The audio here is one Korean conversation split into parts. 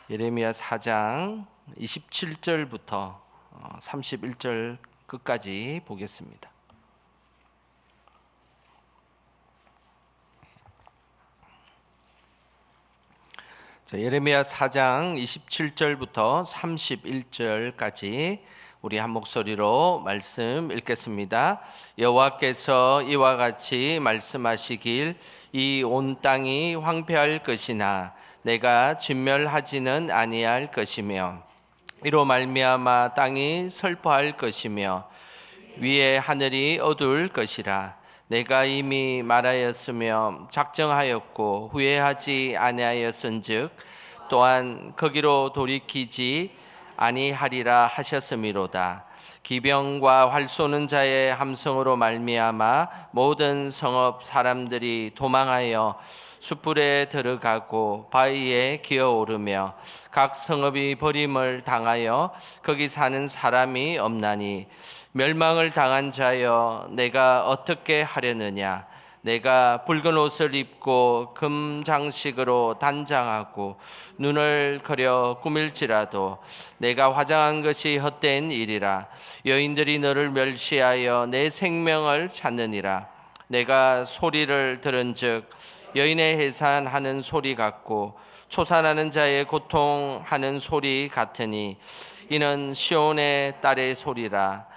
예레미야 4장 27절부터 31절 끝까지 보겠습니다. 예레미야 4장 27절부터 31절까지 우리 한 목소리로 말씀 읽겠습니다. 여호와께서 이와 같이 말씀하시길 이 온 땅이 황폐할 것이나 내가 진멸하지는 아니할 것이며 이로 말미암아 땅이 슬퍼할 것이며 위에 하늘이 어두울 것이라. 내가 이미 말하였으며 작정하였고 후회하지 아니하였은즉 또한 거기로 돌이키지 아니하리라 하셨음이로다. 기병과 활 쏘는 자의 함성으로 말미암아 모든 성읍 사람들이 도망하여 숯불에 들어가고 바위에 기어오르며 각 성읍이 버림을 당하여 거기 사는 사람이 없나니 멸망을 당한 자여 내가 어떻게 하려느냐. 내가 붉은 옷을 입고 금 장식으로 단장하고 눈을 그려 꾸밀지라도 내가 화장한 것이 헛된 일이라. 여인들이 너를 멸시하여 내 생명을 찾느니라. 내가 소리를 들은즉 여인의 해산하는 소리 같고 초산하는 자의 고통하는 소리 같으니 이는 시온의 딸의 소리라.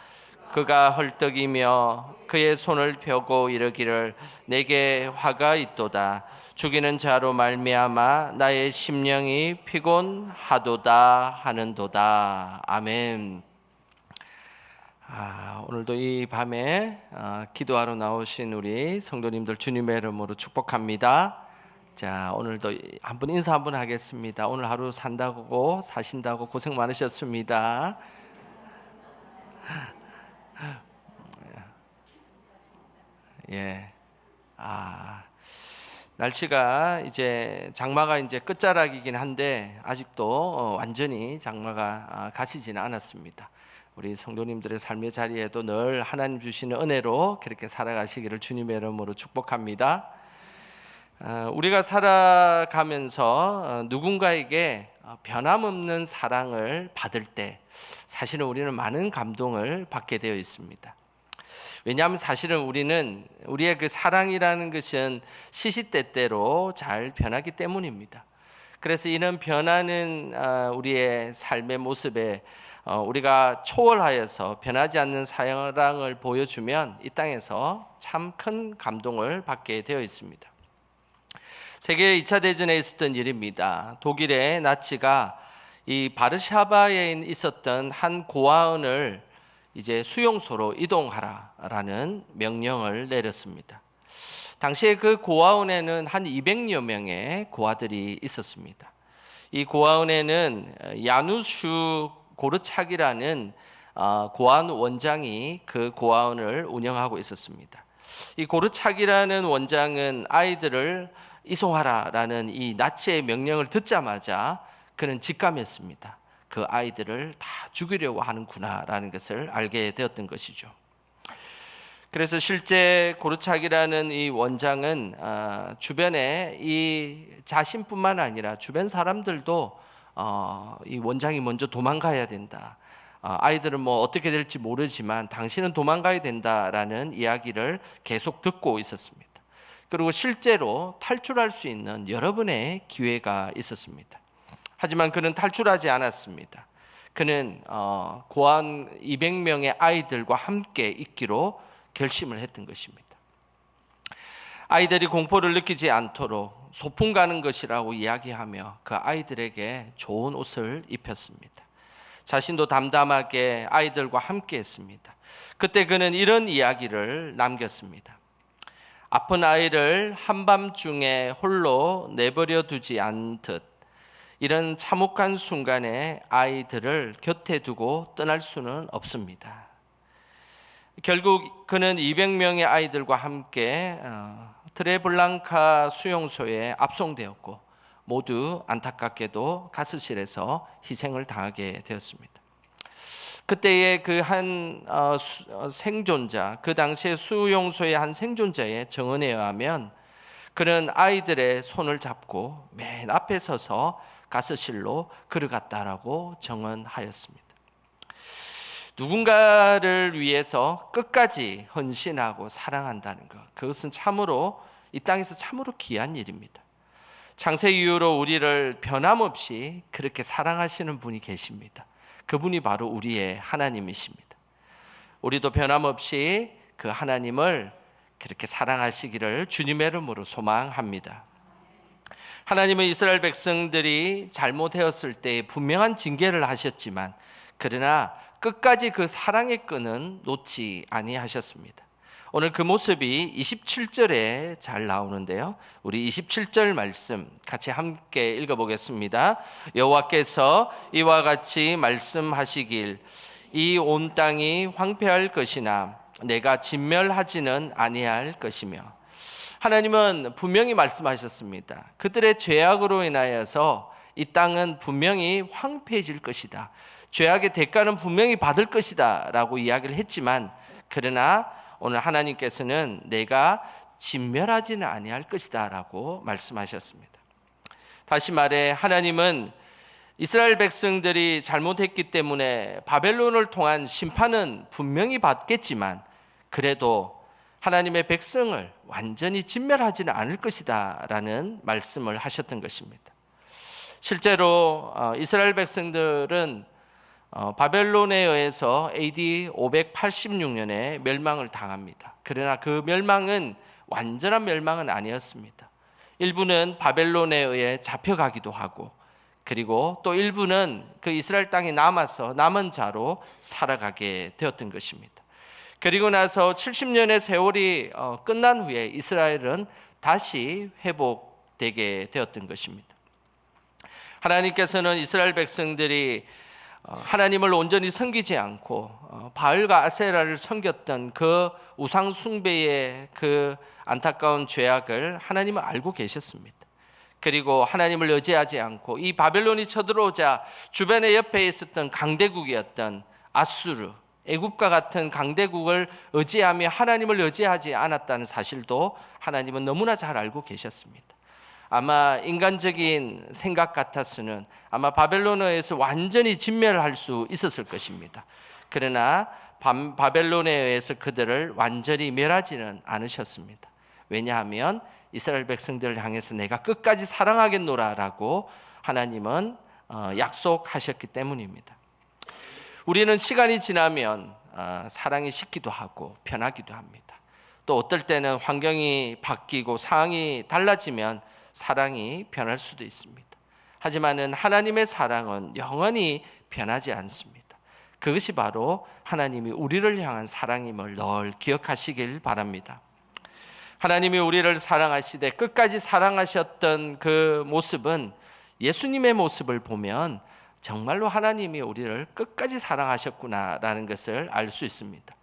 그가 헐떡이며 그의 손을 펴고 이르기를 내게 화가 있도다. 죽이는 자로 말미암아 나의 심령이 피곤하도다 하는도다. 아멘. 오늘도 이 밤에 기도하러 나오신 우리 성도님들 주님의 이름으로 축복합니다. 자, 오늘도 한번 인사 한번 하겠습니다. 오늘 하루 산다고 사신다고 고생 많으셨습니다. 예. 날씨가 이제 장마가 이제 끝자락이긴 한데 아직도 완전히 장마가 가시지는 않았습니다. 우리 성도님들의 삶의 자리에도 늘 하나님 주시는 은혜로 그렇게 살아가시기를 주님의 이름으로 축복합니다. 우리가 살아가면서 누군가에게 변함없는 사랑을 받을 때 사실은 우리는 많은 감동을 받게 되어 있습니다. 왜냐하면 사실은 우리는 우리의 그 사랑이라는 것은 시시때때로 잘 변하기 때문입니다. 그래서 이런 변하는 우리의 삶의 모습에 우리가 초월하여서 변하지 않는 사랑을 보여주면 이 땅에서 참 큰 감동을 받게 되어 있습니다. 세계 2차 대전에 있었던 일입니다. 독일의 나치가 이 바르샤바에 있었던 한 고아원을 이제 수용소로 이동하라라는 명령을 내렸습니다. 당시에 그 고아원에는 한 200여 명의 고아들이 있었습니다. 이 고아원에는 야누슈 고르착이라는 고아원 원장이 그 고아원을 운영하고 있었습니다. 이 고르착이라는 원장은 아이들을 이송하라라는 이 나치의 명령을 듣자마자 그는 직감했습니다. 그 아이들을 다 죽이려고 하는구나라는 것을 알게 되었던 것이죠. 그래서 실제 고르착이라는 이 원장은 주변에 이 자신뿐만 아니라 주변 사람들도 이 원장이 먼저 도망가야 된다. 아이들은 뭐 어떻게 될지 모르지만 당신은 도망가야 된다라는 이야기를 계속 듣고 있었습니다. 그리고 실제로 탈출할 수 있는 여러 번의 기회가 있었습니다. 하지만 그는 탈출하지 않았습니다. 그는 고아원 200명의 아이들과 함께 있기로 결심을 했던 것입니다. 아이들이 공포를 느끼지 않도록 소풍 가는 것이라고 이야기하며 그 아이들에게 좋은 옷을 입혔습니다. 자신도 담담하게 아이들과 함께 했습니다. 그때 그는 이런 이야기를 남겼습니다. 아픈 아이를 한밤중에 홀로 내버려 두지 않듯 이런 참혹한 순간에 아이들을 곁에 두고 떠날 수는 없습니다. 결국 그는 200명의 아이들과 함께 트레블랑카 수용소에 압송되었고 모두 안타깝게도 가스실에서 희생을 당하게 되었습니다. 그때의 그 한 생존자, 그 당시에 수용소의 한 생존자의 증언에 의하면 그는 아이들의 손을 잡고 맨 앞에 서서 가스실로 걸어갔다라고 정언하였습니다. 누군가를 위해서 끝까지 헌신하고 사랑한다는 것, 그것은 참으로 이 땅에서 참으로 귀한 일입니다. 창세 이후로 우리를 변함없이 그렇게 사랑하시는 분이 계십니다. 그분이 바로 우리의 하나님이십니다. 우리도 변함없이 그 하나님을 그렇게 사랑하시기를 주님의 이름으로 소망합니다. 하나님은 이스라엘 백성들이 잘못되었을 때 분명한 징계를 하셨지만 그러나 끝까지 그 사랑의 끈은 놓지 아니하셨습니다. 오늘 그 모습이 27절에 잘 나오는데요. 우리 27절 말씀 같이 함께 읽어보겠습니다. 여호와께서 이와 같이 말씀하시길 이 온 땅이 황폐할 것이나 내가 진멸하지는 아니할 것이며, 하나님은 분명히 말씀하셨습니다. 그들의 죄악으로 인하여서 이 땅은 분명히 황폐해질 것이다. 죄악의 대가는 분명히 받을 것이다 라고 이야기를 했지만 그러나 오늘 하나님께서는 내가 진멸하지는 아니할 것이다 라고 말씀하셨습니다. 다시 말해 하나님은 이스라엘 백성들이 잘못했기 때문에 바벨론을 통한 심판은 분명히 받겠지만 그래도 하나님의 백성을 완전히 진멸하지는 않을 것이다 라는 말씀을 하셨던 것입니다. 실제로 이스라엘 백성들은 바벨론에 의해서 AD 586년에 멸망을 당합니다. 그러나 그 멸망은 완전한 멸망은 아니었습니다. 일부는 바벨론에 의해 잡혀가기도 하고 그리고 또 일부는 그 이스라엘 땅에 남아서 남은 자로 살아가게 되었던 것입니다. 그리고 나서 70년의 세월이 끝난 후에 이스라엘은 다시 회복되게 되었던 것입니다. 하나님께서는 이스라엘 백성들이 하나님을 온전히 섬기지 않고 바알과 아세라를 섬겼던 그 우상 숭배의 그 안타까운 죄악을 하나님은 알고 계셨습니다. 그리고 하나님을 의지하지 않고 이 바벨론이 쳐들어오자 주변에 옆에 있었던 강대국이었던 아수르, 애굽과 같은 강대국을 의지하며 하나님을 의지하지 않았다는 사실도 하나님은 너무나 잘 알고 계셨습니다. 아마 인간적인 생각 같아서는 아마 바벨론에서 완전히 진멸할 수 있었을 것입니다. 그러나 바벨론에 의해서 그들을 완전히 멸하지는 않으셨습니다. 왜냐하면 이스라엘 백성들을 향해서 내가 끝까지 사랑하겠노라라고 하나님은 약속하셨기 때문입니다. 우리는 시간이 지나면 사랑이 식기도 하고 변하기도 합니다. 또 어떨 때는 환경이 바뀌고 상황이 달라지면 사랑이 변할 수도 있습니다. 하지만은 하나님의 사랑은 영원히 변하지 않습니다. 그것이 바로 하나님이 우리를 향한 사랑임을 늘 기억하시길 바랍니다. 하나님이 우리를 사랑하시되 끝까지 사랑하셨던 그 모습은 예수님의 모습을 보면 정말로 하나님이 우리를 끝까지 사랑하셨구나라는 것을 알 수 있습니다.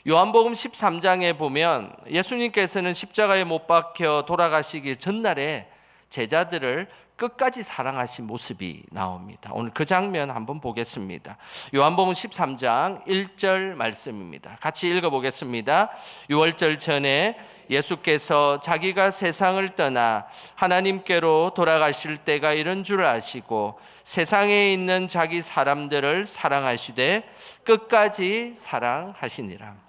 요한복음 13장에 보면 예수님께서는 십자가에 못 박혀 돌아가시기 전날에 제자들을 끝까지 사랑하신 모습이 나옵니다. 오늘 그 장면 한번 보겠습니다. 요한복음 13장 1절 말씀입니다. 같이 읽어보겠습니다. 유월절 전에 예수께서 자기가 세상을 떠나 하나님께로 돌아가실 때가 이른 줄 아시고 세상에 있는 자기 사람들을 사랑하시되 끝까지 사랑하시니라.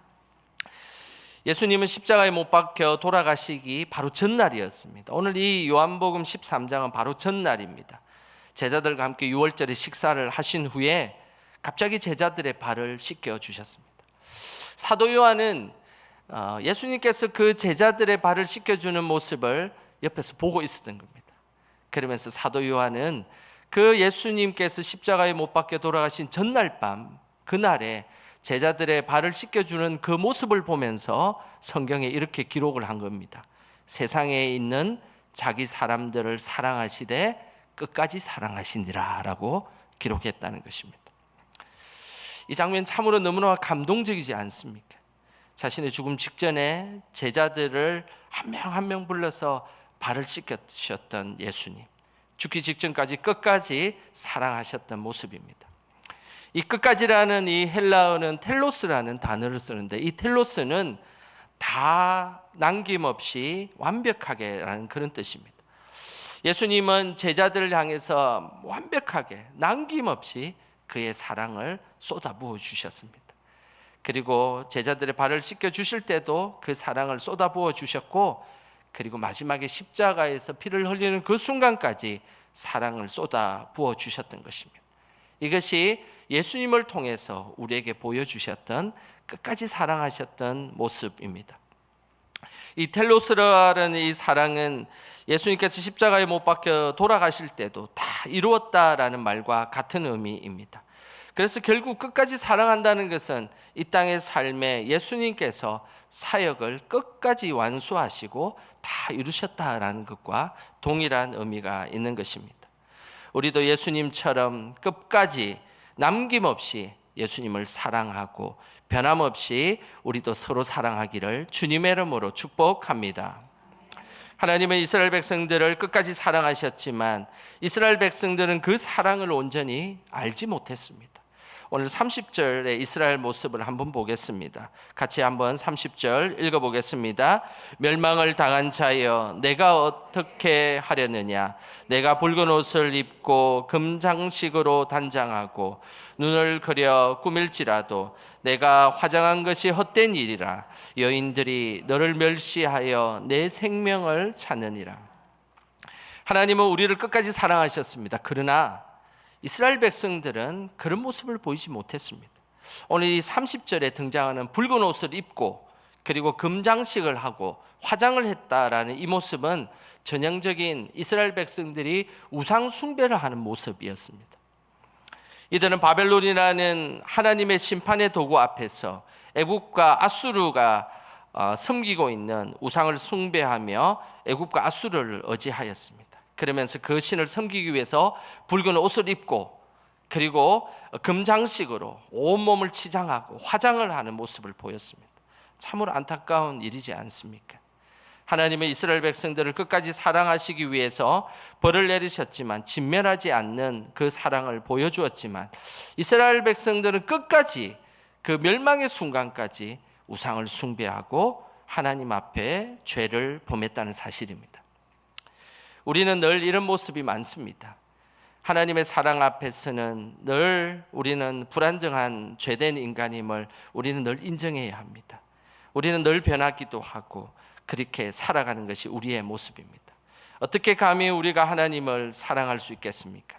예수님은 십자가에 못 박혀 돌아가시기 바로 전날이었습니다. 오늘 이 요한복음 13장은 바로 전날입니다. 제자들과 함께 유월절에 식사를 하신 후에 갑자기 제자들의 발을 씻겨 주셨습니다. 사도 요한은 예수님께서 그 제자들의 발을 씻겨주는 모습을 옆에서 보고 있었던 겁니다. 그러면서 사도 요한은 그 예수님께서 십자가에 못 박혀 돌아가신 전날 밤 그날에 제자들의 발을 씻겨주는 그 모습을 보면서 성경에 이렇게 기록을 한 겁니다. 세상에 있는 자기 사람들을 사랑하시되 끝까지 사랑하시니라 라고 기록했다는 것입니다. 이 장면 참으로 너무나 감동적이지 않습니까? 자신의 죽음 직전에 제자들을 한 명 한 명 불러서 발을 씻겨주셨던 예수님, 죽기 직전까지 끝까지 사랑하셨던 모습입니다. 이 끝까지라는 이 헬라어는 텔로스라는 단어를 쓰는데 이 텔로스는 다 남김없이 완벽하게라는 그런 뜻입니다. 예수님은 제자들을 향해서 완벽하게 남김없이 그의 사랑을 쏟아부어 주셨습니다. 그리고 제자들의 발을 씻겨 주실 때도 그 사랑을 쏟아부어 주셨고, 그리고 마지막에 십자가에서 피를 흘리는 그 순간까지 사랑을 쏟아부어 주셨던 것입니다. 이것이 예수님을 통해서 우리에게 보여주셨던, 끝까지 사랑하셨던 모습입니다. 이 텔로스라는 이 사랑은 예수님께서 십자가에 못 박혀 돌아가실 때도 다 이루었다라는 말과 같은 의미입니다. 그래서 결국 끝까지 사랑한다는 것은 이 땅의 삶에 예수님께서 사역을 끝까지 완수하시고 다 이루셨다라는 것과 동일한 의미가 있는 것입니다. 우리도 예수님처럼 끝까지 남김없이 예수님을 사랑하고 변함없이 우리도 서로 사랑하기를 주님의 이름으로 축복합니다. 하나님은 이스라엘 백성들을 끝까지 사랑하셨지만 이스라엘 백성들은 그 사랑을 온전히 알지 못했습니다. 오늘 30절의 이스라엘 모습을 한번 보겠습니다. 같이 한번 30절 읽어보겠습니다. 멸망을 당한 자여, 내가 어떻게 하려느냐? 내가 붉은 옷을 입고 금장식으로 단장하고 눈을 그려 꾸밀지라도 내가 화장한 것이 헛된 일이라. 여인들이 너를 멸시하여 내 생명을 찾느니라. 하나님은 우리를 끝까지 사랑하셨습니다. 그러나 이스라엘 백성들은 그런 모습을 보이지 못했습니다. 오늘 이 30절에 등장하는 붉은 옷을 입고 그리고 금장식을 하고 화장을 했다라는 이 모습은 전형적인 이스라엘 백성들이 우상 숭배를 하는 모습이었습니다. 이들은 바벨론이라는 하나님의 심판의 도구 앞에서 애굽과 아수르가 섬기고 있는 우상을 숭배하며 애굽과 아수르를 의지하였습니다. 그러면서 그 신을 섬기기 위해서 붉은 옷을 입고 그리고 금장식으로 온몸을 치장하고 화장을 하는 모습을 보였습니다. 참으로 안타까운 일이지 않습니까? 하나님은 이스라엘 백성들을 끝까지 사랑하시기 위해서 벌을 내리셨지만 진멸하지 않는 그 사랑을 보여주었지만 이스라엘 백성들은 끝까지 그 멸망의 순간까지 우상을 숭배하고 하나님 앞에 죄를 범했다는 사실입니다. 우리는 늘 이런 모습이 많습니다. 하나님의 사랑 앞에서는 늘 우리는 불안정한 죄된 인간임을 우리는 늘 인정해야 합니다. 우리는 늘 변하기도 하고 그렇게 살아가는 것이 우리의 모습입니다. 어떻게 감히 우리가 하나님을 사랑할 수 있겠습니까?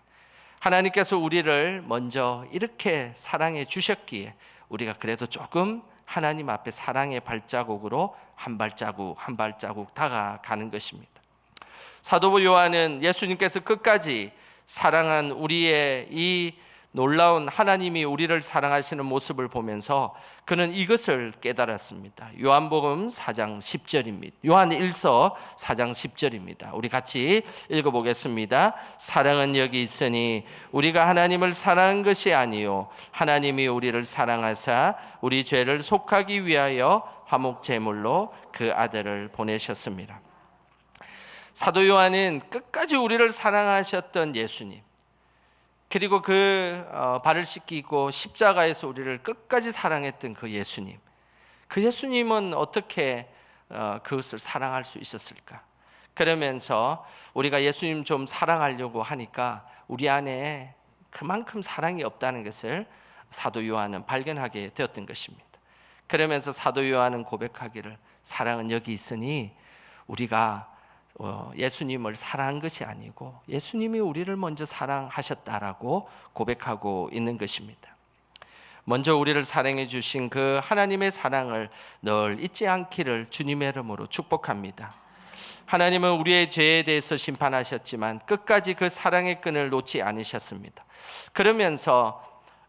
하나님께서 우리를 먼저 이렇게 사랑해 주셨기에 우리가 그래도 조금 하나님 앞에 사랑의 발자국으로 한 발자국 한 발자국 다가가는 것입니다. 사도 요한은 예수님께서 끝까지 사랑한 우리의 이 놀라운 하나님이 우리를 사랑하시는 모습을 보면서 그는 이것을 깨달았습니다. 요한복음 4장 10절입니다. 요한 1서 4장 10절입니다. 우리 같이 읽어보겠습니다. 사랑은 여기 있으니 우리가 하나님을 사랑한 것이 아니요 하나님이 우리를 사랑하사 우리 죄를 속하기 위하여 화목 제물로 그 아들을 보내셨습니다. 사도 요한은 끝까지 우리를 사랑하셨던 예수님, 그리고 그 발을 씻기고 십자가에서 우리를 끝까지 사랑했던 그 예수님은 어떻게 그것을 사랑할 수 있었을까? 그러면서 우리가 예수님 좀 사랑하려고 하니까 우리 안에 그만큼 사랑이 없다는 것을 사도 요한은 발견하게 되었던 것입니다. 그러면서 사도 요한은 고백하기를 사랑은 여기 있으니 우리가 예수님을 사랑한 것이 아니고 예수님이 우리를 먼저 사랑하셨다라고 고백하고 있는 것입니다. 먼저 우리를 사랑해 주신 그 하나님의 사랑을 늘 잊지 않기를 주님의 이름으로 축복합니다. 하나님은 우리의 죄에 대해서 심판하셨지만 끝까지 그 사랑의 끈을 놓지 않으셨습니다. 그러면서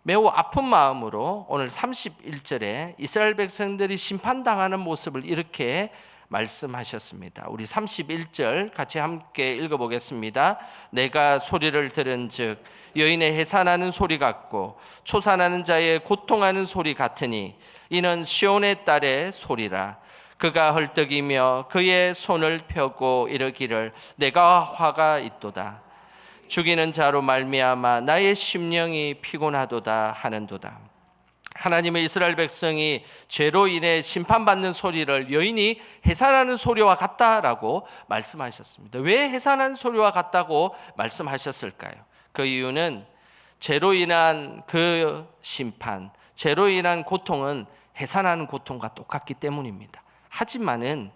매우 아픈 마음으로 오늘 31절에 이스라엘 백성들이 심판당하는 모습을 이렇게 말씀하셨습니다. 우리 31절 같이 함께 읽어보겠습니다. 내가 소리를 들은즉 여인의 해산하는 소리 같고 초산하는 자의 고통하는 소리 같으니 이는 시온의 딸의 소리라. 그가 헐떡이며 그의 손을 펴고 이르기를 내가 화가 있도다. 죽이는 자로 말미암아 나의 심령이 피곤하도다 하는도다. 하나님의 이스라엘 백성이 죄로 인해 심판받는 소리를 여인이 해산하는 소리와 같다라고 말씀하셨습니다. 왜 해산하는 소리와 같다고 말씀하셨을까요? 그 이유는 죄로 인한 그 심판, 죄로 인한 고통은 해산하는 고통과 똑같기 때문입니다. 하지만은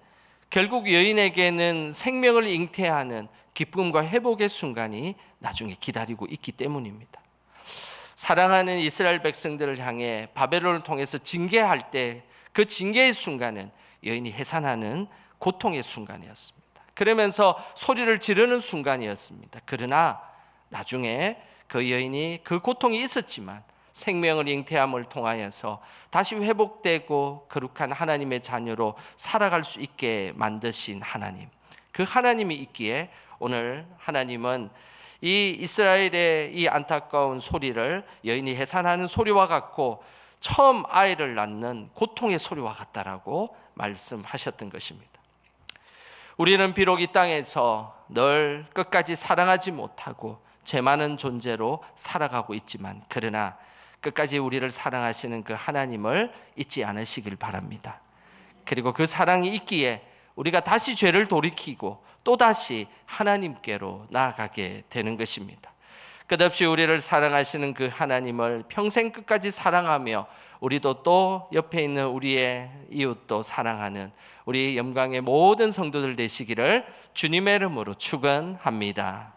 결국 여인에게는 생명을 잉태하는 기쁨과 회복의 순간이 나중에 기다리고 있기 때문입니다. 사랑하는 이스라엘 백성들을 향해 바벨론을 통해서 징계할 때 그 징계의 순간은 여인이 해산하는 고통의 순간이었습니다. 그러면서 소리를 지르는 순간이었습니다. 그러나 나중에 그 여인이 그 고통이 있었지만 생명을 잉태함을 통하여서 다시 회복되고 거룩한 하나님의 자녀로 살아갈 수 있게 만드신 하나님, 그 하나님이 있기에 오늘 하나님은 이 이스라엘의 이 안타까운 소리를 여인이 해산하는 소리와 같고 처음 아이를 낳는 고통의 소리와 같다라고 말씀하셨던 것입니다. 우리는 비록 이 땅에서 널 끝까지 사랑하지 못하고 죄 많은 존재로 살아가고 있지만 그러나 끝까지 우리를 사랑하시는 그 하나님을 잊지 않으시길 바랍니다. 그리고 그 사랑이 있기에 우리가 다시 죄를 돌이키고 또다시 하나님께로 나아가게 되는 것입니다. 끝없이 우리를 사랑하시는 그 하나님을 평생 끝까지 사랑하며 우리도 또 옆에 있는 우리의 이웃도 사랑하는 우리 영광의 모든 성도들 되시기를 주님의 이름으로 축원합니다.